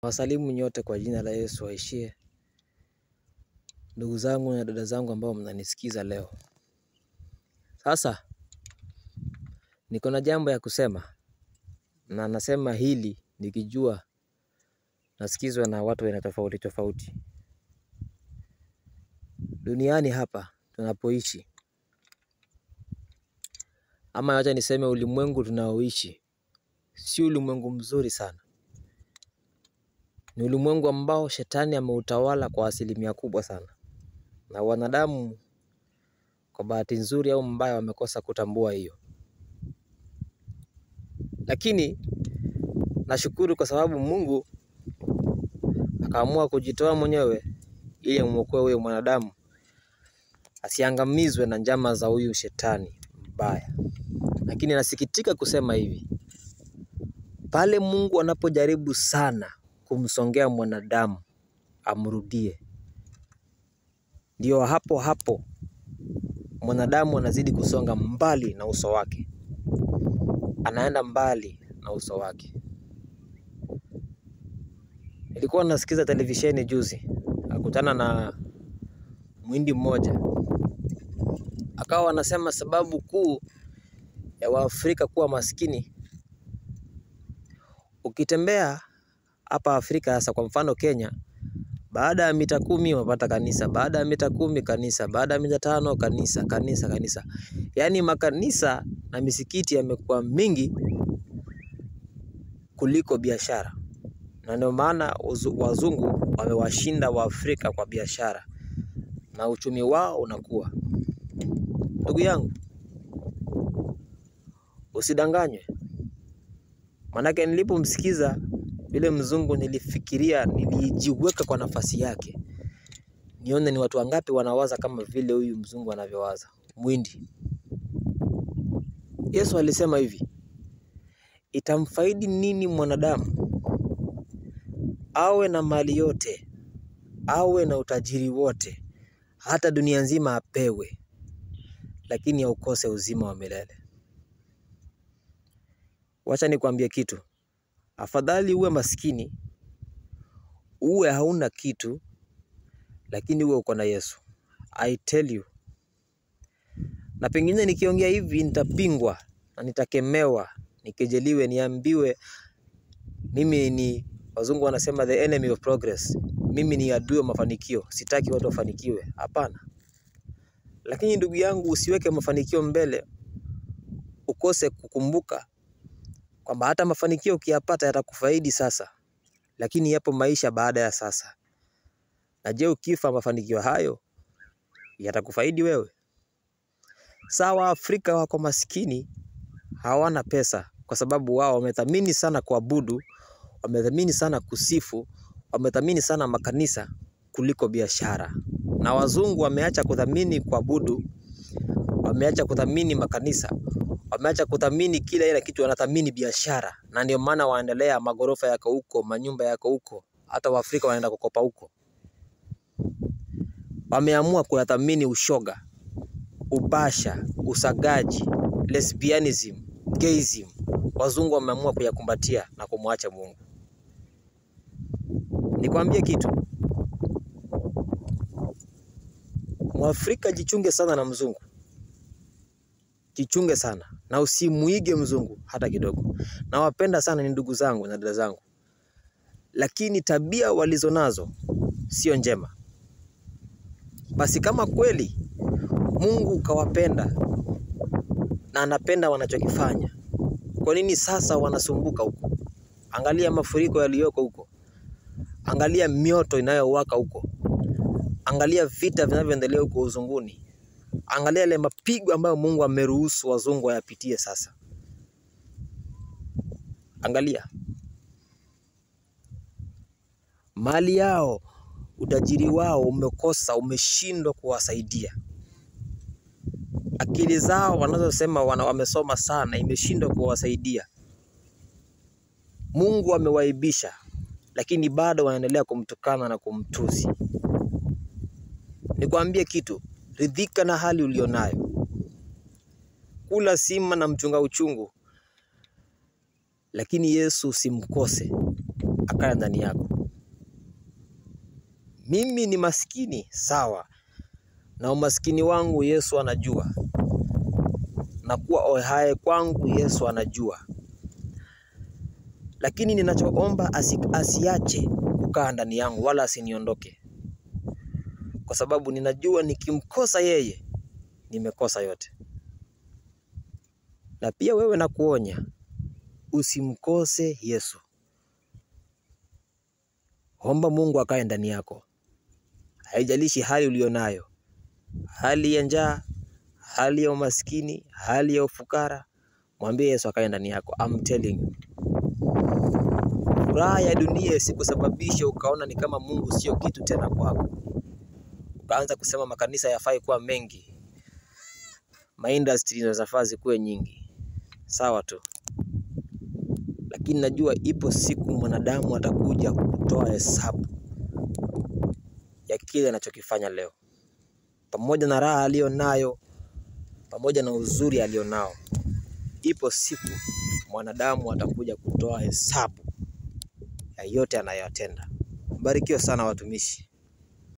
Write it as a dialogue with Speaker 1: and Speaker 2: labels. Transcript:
Speaker 1: Wasalimu nyote kwa jina la Yesu aishie. Ndugu zangu na dada zangu ambao mnanisikiza leo. Sasa niko na jambo ya kusema, na nasema hili nikijua nasikizwa na watu wenye tofauti tofauti. Duniani hapa tunapoishi, ama acha niseme ulimwengu tunaoishi, si ulimwengu mzuri sana. Ni ulimwengu ambao shetani ameutawala kwa asilimia kubwa sana. Na wanadamu kwa bahati nzuri au mbaya wamekosa kutambua hiyo. Lakini nashukuru kwa sababu Mungu akaamua kujitoa mwenyewe ili amwokoe huyo mwanadamu asiangamizwe na njama za huyu shetani mbaya. Lakini nasikitika kusema hivi, pale Mungu anapojaribu sana kumsongea mwanadamu amrudie, ndio hapo hapo mwanadamu anazidi kusonga mbali na uso wake. Anaenda mbali na uso wake. Nilikuwa nasikiza televisheni juzi, akutana na mwindi mmoja. Akawa anasema sababu kuu ya Waafrika kuwa maskini. Ukitembea hapa Afrika, hasa kwa mfano Kenya, baada ya mita 10 unapata kanisa, baada ya mita 10 kanisa, baada ya mita 5 kanisa. Yaani makanisa na misikiti yamekuwa mingi kuliko biashara. Na ndio maana wazungu wamewashinda Waafrika kwa biashara na uchumi wao unakuwa. Ndugu yangu, usidanganywe. Manake nilipomsikiza yule mzungu nilifikiria, nilijiweka kwa nafasi yake. Nione ni watu wangapi wanawaza kama vile huyu mzungu anavyowaza. Mwindi. Yesu alisema hivi, itamfaidi nini mwanadamu awe na mali yote, awe na utajiri wote, hata dunia nzima apewe, lakini aukose uzima wa milele? Wacha nikwambie kitu. Afadhali uwe maskini, uwe hauna kitu, lakini uwe uko na Yesu. I tell you. Na pengine nikiongea hivi nitapingwa na nitakemewa, nikejeliwe, niambiwe mimi ni, wazungu wanasema the enemy of progress. Mimi ni adui wa mafanikio, sitaki watu wafanikiwe. Hapana. Lakini ndugu yangu, usiweke mafanikio mbele ukose kukumbuka kwamba hata mafanikio ukiyapata yatakufaidi sasa, lakini yapo maisha baada ya sasa. Na je, ukifa mafanikio hayo yatakufaidi wewe? Sawa, Afrika wako maskini, hawana pesa kwa sababu wao wamethamini sana kuabudu, wamethamini sana kusifu, wamethamini sana makanisa kuliko biashara. Na wazungu wameacha kuthamini kuabudu, wameacha kuthamini makanisa, wameacha kuthamini kila ile kitu, wanathamini biashara. Na ndio maana waendelea, magorofa yako huko, manyumba yako huko, hata Waafrika wanaenda kukopa huko. Wameamua kuthamini ushoga, ubasha, usagaji, lesbianism, gayism. Wazungu wameamua kuyakumbatia na kumwacha Mungu. Nikwambie kitu, Mwafrika jichunge sana na mzungu. Jichunge sana na usimuige mzungu hata kidogo. Na wapenda sana, ni ndugu zangu na dada zangu, lakini tabia walizonazo sio njema. Basi kama kweli Mungu kawapenda na anapenda wanachokifanya, kwa nini sasa wanasumbuka huko? Angalia mafuriko yaliyoko huko. Angalia mioto inayowaka huko. Angalia vita vinavyoendelea huko uzunguni. Angalia ile mapigo ambayo Mungu ameruhusu wazungu wayapitie sasa. Angalia mali yao, utajiri wao umekosa, umeshindwa kuwasaidia. Akili zao wanazosema wamesoma sana, imeshindwa kuwasaidia. Mungu amewaibisha, lakini bado wanaendelea kumtukana na kumtusi. Nikwambie kitu, ridhika na hali ulionayo. Kula sima na mchunga uchungu, lakini Yesu usimkose. akae ndani yako. Mimi ni maskini, sawa, na umaskini wangu Yesu anajua, na kuwa ohai kwangu Yesu anajua. Lakini ninachoomba asiache kukaa ndani yangu, wala asiniondoke, kwa sababu ninajua nikimkosa yeye nimekosa yote. Na pia wewe nakuonya, usimkose Yesu. Omba Mungu akae ndani yako. Haijalishi hali ulionayo, hali ya njaa, hali ya umaskini, hali ya ufukara, mwambie Yesu akae ndani yako. I'm telling you. Furaha ya dunia isikusababisha ukaona ni kama Mungu sio kitu tena kwako. Ukaanza kusema makanisa yafai kuwa mengi, maindustry zinafaa zikuwe nyingi. Sawa tu. Lakini najua ipo siku mwanadamu atakuja kutoa hesabu ya kile anachokifanya leo. Pamoja na raha alionayo, pamoja na uzuri alionao, ipo siku mwanadamu atakuja kutoa hesabu ya yote anayotenda. Barikiwa sana watumishi.